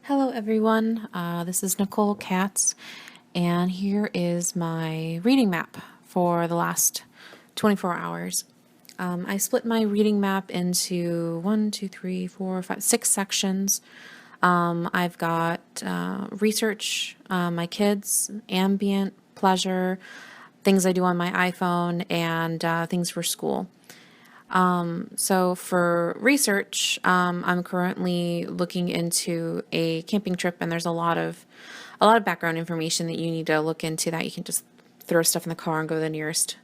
Hello everyone, this is Nicole Katz, and here is my reading map for the last 24 hours. I split my reading map into 6 sections. I've got research, my kids, ambient, pleasure, things I do on my iPhone, and things for school. So for research, I'm currently looking into a camping trip, and there's a lot of background information that you need to look into. That you can just throw stuff in the car and go to the nearest,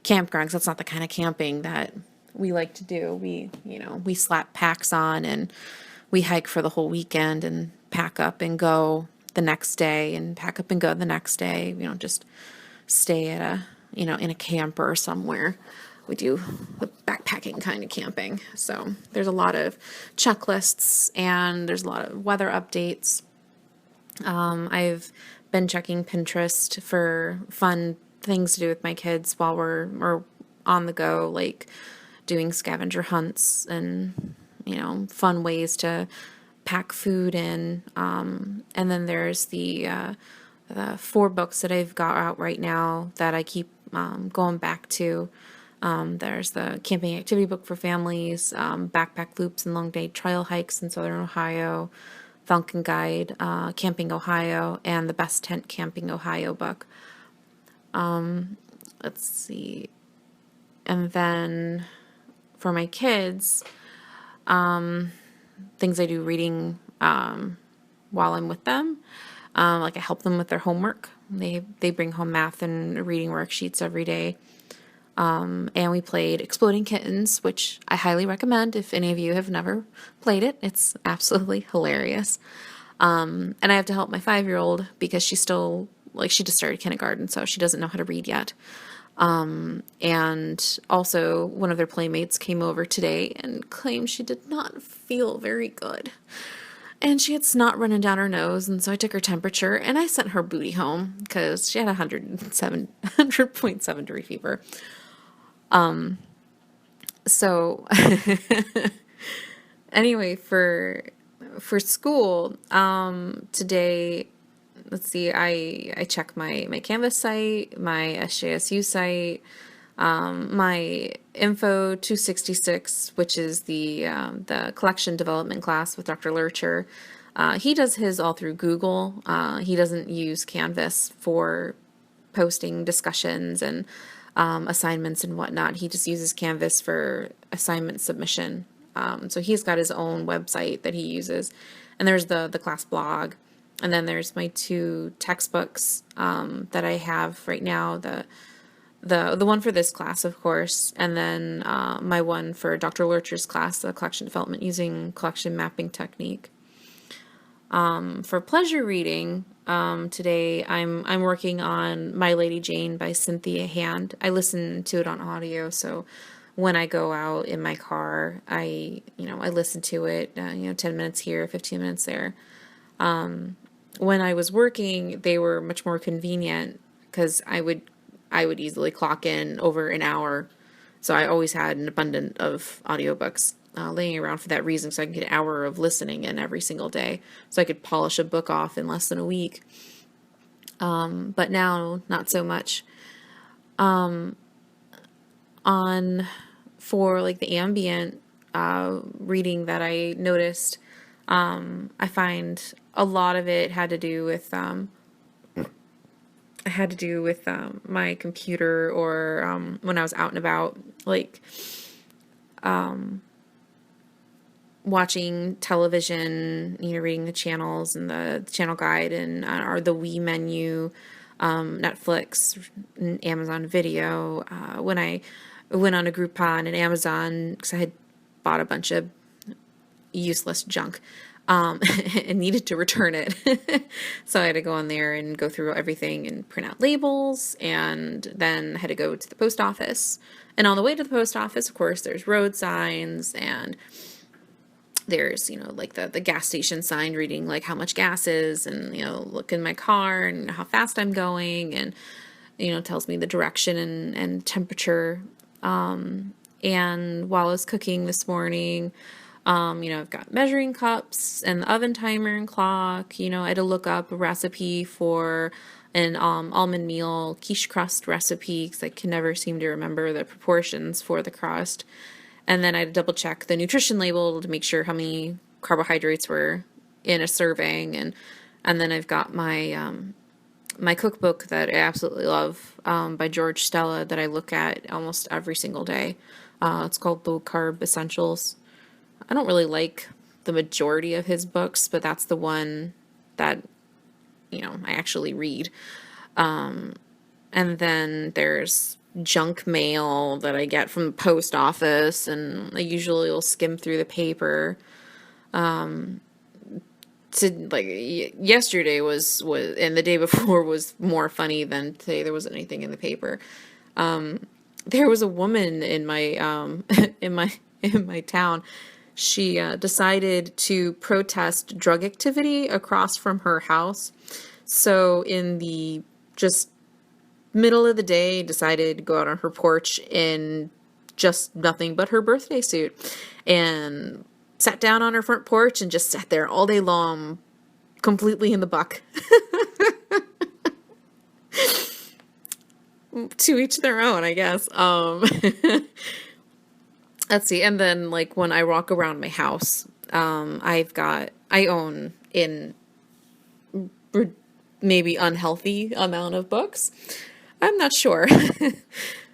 campground. 'Cause that's not the kind of camping that we like to do. We slap packs on and we hike for the whole weekend and pack up and go the next day and pack up and go the next day. We don't just stay at in a camper somewhere. We do the backpacking kind of camping. So there's a lot of checklists and there's a lot of weather updates. I've been checking Pinterest for fun things to do with my kids while we're on the go, like doing scavenger hunts and, fun ways to pack food in. And then there's the 4 books that I've got out right now that I keep going back to. There's the camping activity book for families, backpack loops and long day trail hikes in Southern Ohio, Falcon Guide, Camping Ohio, and the Best Tent Camping Ohio book. Let's see. And then for my kids, things I do reading while I'm with them. Like I help them with their homework. They bring home math and reading worksheets every day. And we played Exploding Kittens, which I highly recommend if any of you have never played it. It's absolutely hilarious. And I have to help my 5-year-old because she's still, she just started kindergarten, so she doesn't know how to read yet. And also one of their playmates came over today and claimed she did not feel very good. And she had snot running down her nose, and so I took her temperature, and I sent her booty home because she had 100.7 degree fever. So anyway, for school, today, let's see, I check my Canvas site, my SJSU site, my INFO-236, which is the collection development class with Dr. Lurcher. He does his all through Google. He doesn't use Canvas for posting discussions and assignments and whatnot. He just uses Canvas for assignment submission. So he's got his own website that he uses. And there's the class blog. And then there's my 2 textbooks that I have right now. The one for this class, of course, and then my one for Dr. Lurcher's class, the collection development using collection mapping technique. For pleasure reading, today I'm working on My Lady Jane by Cynthia Hand. I listen to it on audio, so when I go out in my car, I listen to it, 10 minutes here, 15 minutes there. When I was working, they were much more convenient because I would easily clock in over an hour. So I always had an abundance of audiobooks laying around for that reason, so I can get an hour of listening in every single day. So I could polish a book off in less than a week. But now, not so much. For the ambient reading that I noticed, I find a lot of it had to do with my computer or when I was out and about, watching television, reading the channels and the channel guide and or the Wii menu, Netflix, Amazon Video. When I went on a Groupon and Amazon because I had bought a bunch of useless junk. And needed to return it. So I had to go on there and go through everything and print out labels, and then had to go to the post office. And on the way to the post office, of course, there's road signs, and there's, the gas station sign reading how much gas is, and, look in my car and how fast I'm going, and, tells me the direction and temperature. And while I was cooking this morning, I've got measuring cups and the oven timer and clock. I had to look up a recipe for an almond meal quiche crust recipe because I can never seem to remember the proportions for the crust. And then I had to double check the nutrition label to make sure how many carbohydrates were in a serving. And then I've got my cookbook that I absolutely love, by George Stella, that I look at almost every single day. It's called Low Carb Essentials. I don't really like the majority of his books, but that's the one that, I actually read. And then there's junk mail that I get from the post office, and I usually will skim through the paper. Yesterday was and the day before was more funny than today. There wasn't anything in the paper. There was a woman in my in my town. She decided to protest drug activity across from her house. So in the just middle of the day, decided to go out on her porch in just nothing but her birthday suit, and sat down on her front porch and just sat there all day long, completely in the buck. To each their own, I guess. Let's see. And then, like, when I walk around my house, I own in maybe unhealthy amount of books. I'm not sure.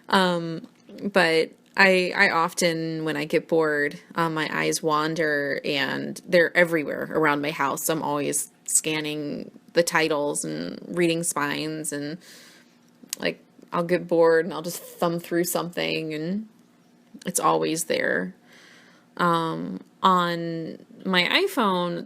But I often, when I get bored, my eyes wander and they're everywhere around my house. I'm always scanning the titles and reading spines, and like I'll get bored and I'll just thumb through something and it's always there. On my iPhone,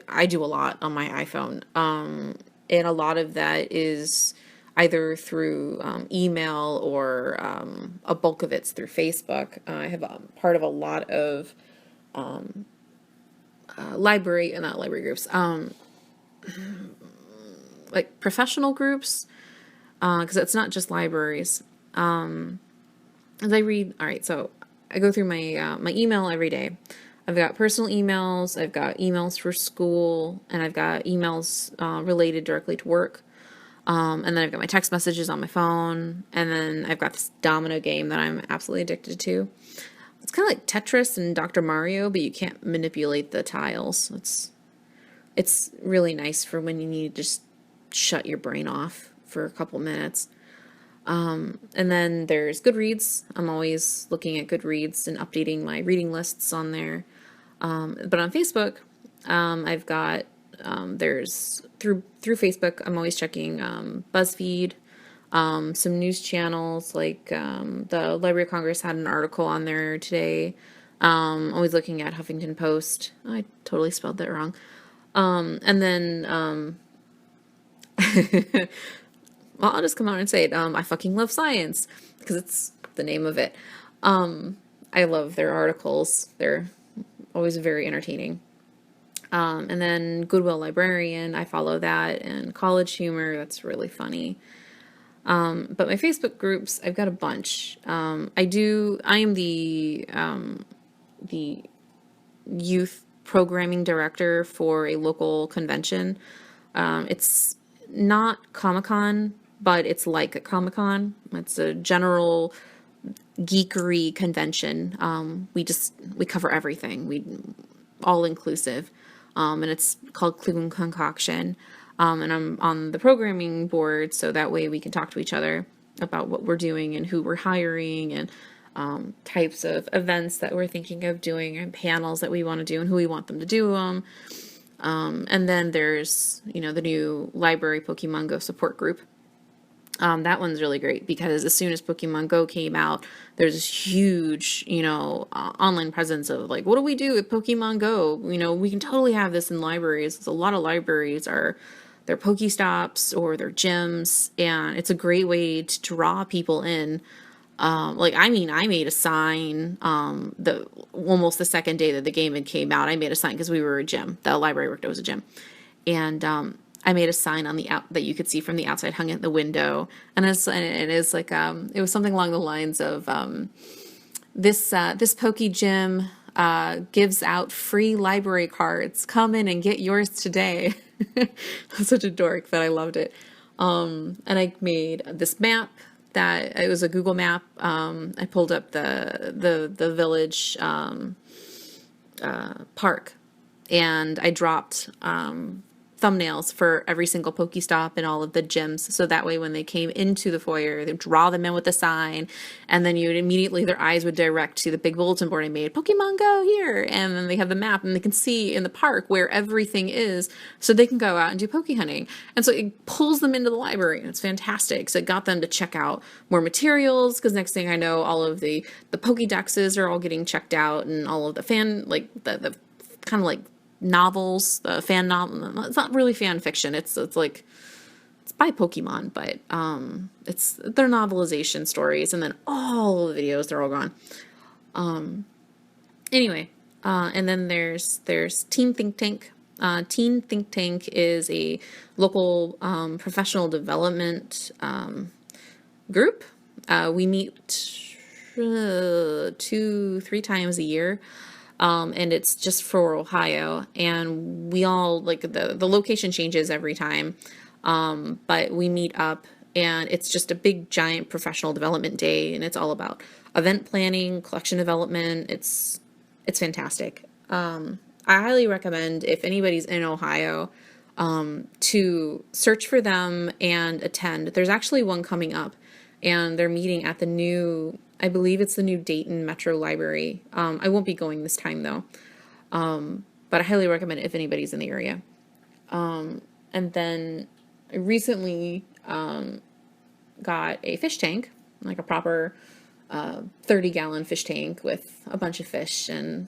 I do a lot on my iPhone. And a lot of that is either through email or a bulk of it's through Facebook. I have part of a lot of not library groups, like professional groups, because it's not just libraries. As I read, all right, so I go through my email every day. I've got personal emails, I've got emails for school, and I've got emails related directly to work. And then I've got my text messages on my phone, and then I've got this domino game that I'm absolutely addicted to. It's kind of like Tetris and Dr. Mario, but you can't manipulate the tiles. It's really nice for when you need to just shut your brain off for a couple minutes. And then there's Goodreads. I'm always looking at Goodreads and updating my reading lists on there. But on Facebook, I've got there's through Facebook, I'm always checking BuzzFeed, some news channels like the Library of Congress had an article on there today. Always looking at Huffington Post. I totally spelled that wrong. And then well, I'll just come out and say it. I fucking love science because it's the name of it. I love their articles. They're always very entertaining. And then Goodwill Librarian, I follow that, and College Humor, that's really funny. But my Facebook groups, I've got a bunch. I am the youth programming director for a local convention. It's not Comic-Con, but it's like a Comic-Con. It's a general geekery convention. We cover everything. We all inclusive. And it's called Cleveland Concoction. And I'm on the programming board, so that way we can talk to each other about what we're doing and who we're hiring, and types of events that we're thinking of doing, and panels that we want to do and who we want them to do them. And then there's, the new library Pokemon Go support group. That one's really great because as soon as Pokemon Go came out, there's this huge, online presence of like, what do we do with Pokemon Go? We can totally have this in libraries. A lot of libraries are their Pokestops or their gyms, and it's a great way to draw people in. I made a sign, almost the second day that the game had came out. I made a sign because we were a gym. The library worked was a gym. And, I made a sign on that you could see from the outside, hung at the window. And it was something along the lines of, this Poke Gym, gives out free library cards. Come in and get yours today. I'm such a dork, but I loved it. And I made this map that it was a Google map. I pulled up the village park, and I dropped thumbnails for every single Pokestop and all of the gyms. So that way when they came into the foyer, they'd draw them in with a sign, and then you would immediately, their eyes would direct to the big bulletin board I made, Pokemon Go here. And then they have the map and they can see in the park where everything is, so they can go out and do Poke hunting. And so it pulls them into the library, and it's fantastic. So it got them to check out more materials, because next thing I know, all of the Pokedexes are all getting checked out, and all of the the kind of like novels, the fan novel. It's not really fan fiction. It's like, it's by Pokemon, but it's their novelization stories, and then all the videos, they're all gone. Anyway, and then there's Teen Think Tank. Teen Think Tank is a local professional development group. We meet 2-3 times a year. And it's just for Ohio, and we all, like, the location changes every time. But we meet up, and it's just a big giant professional development day, and it's all about event planning, collection development. It's fantastic. I highly recommend, if anybody's in Ohio, to search for them and attend. There's actually one coming up, and they're meeting at the new, I believe it's the new Dayton Metro Library. I won't be going this time though, but I highly recommend it if anybody's in the area. And then I recently got a fish tank, like a proper 30-gallon fish tank with a bunch of fish. And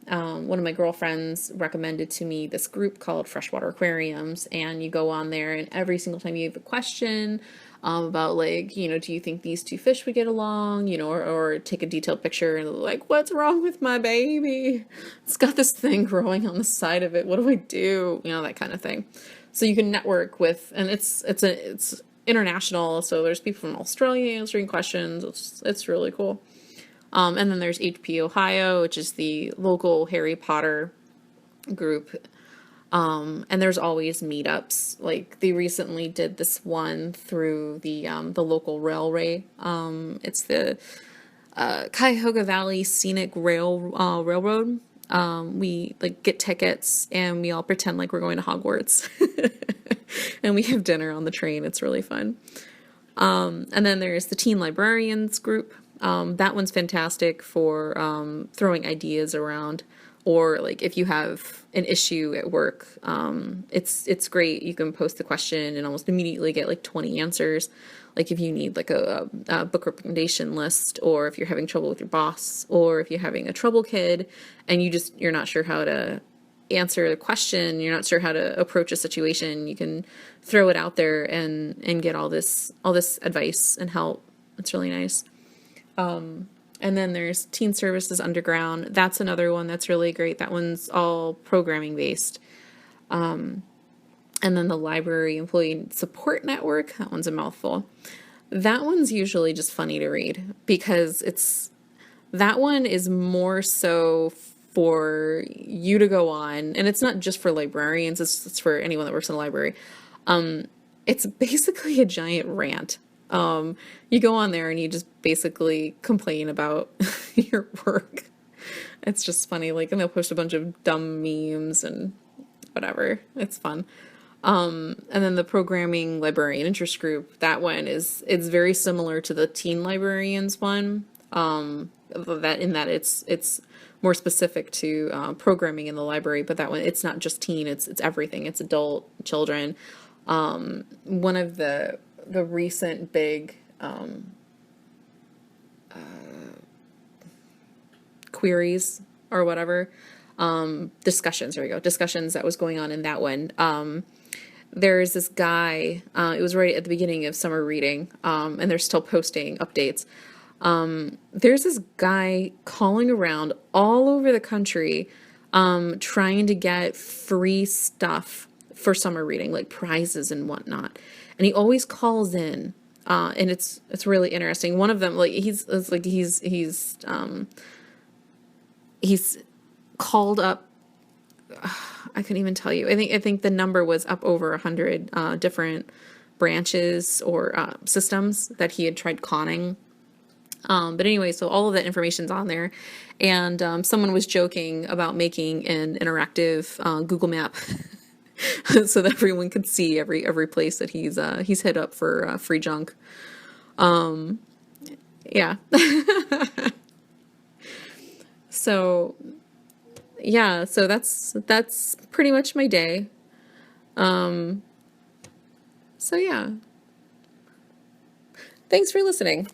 one of my girlfriends recommended to me this group called Freshwater Aquariums, and you go on there, and every single time you have a question about, like, do you think these two fish would get along, or take a detailed picture and like, what's wrong with my baby? It's got this thing growing on the side of it. What do I do? That kind of thing. So you can network with, and it's international. So there's people from Australia answering questions. It's really cool. And then there's HP Ohio, which is the local Harry Potter group. And there's always meetups. Like, they recently did this one through the local railway. It's the Cuyahoga Valley Scenic Railroad. We get tickets, and we all pretend like we're going to Hogwarts, and we have dinner on the train. It's really fun. And then there's the Teen Librarians group. That one's fantastic for throwing ideas around. Or, like, if you have an issue at work, it's great. You can post the question and almost immediately get like 20 answers. Like, if you need like a book recommendation list, or if you're having trouble with your boss, or if you're having a trouble kid and you're not sure how to answer the question, you're not sure how to approach a situation, you can throw it out there and get all this advice and help. It's really nice. And then there's Teen Services Underground. That's another one that's really great. That one's all programming based. And then the Library Employee Support Network. That one's a mouthful. That one's usually just funny to read, because that one is more so for you to go on, and it's not just for librarians. It's for anyone that works in a library. It's basically a giant rant. You go on there and you just basically complain about your work. It's just funny. Like, and they'll post a bunch of dumb memes and whatever. It's fun. And then the Programming Librarian Interest Group, that one it's very similar to the Teen Librarians one. That it's more specific to programming in the library, but that one, it's not just teen, it's everything. It's adult, children. One of the recent big queries or whatever, discussions that was going on in that one. There's this guy, it was right at the beginning of summer reading, and they're still posting updates. There's this guy calling around all over the country, trying to get free stuff for summer reading, like prizes and whatnot. And he always calls in, and it's really interesting. One of them, like, he's he's called up, I couldn't even tell you. I think the number was up over 100 different branches or systems that he had tried conning. But anyway, so all of that information's on there, and someone was joking about making an interactive Google map so that everyone could see every place that he's hit up for free junk. Yeah. So yeah, so that's pretty much my day. So yeah. Thanks for listening.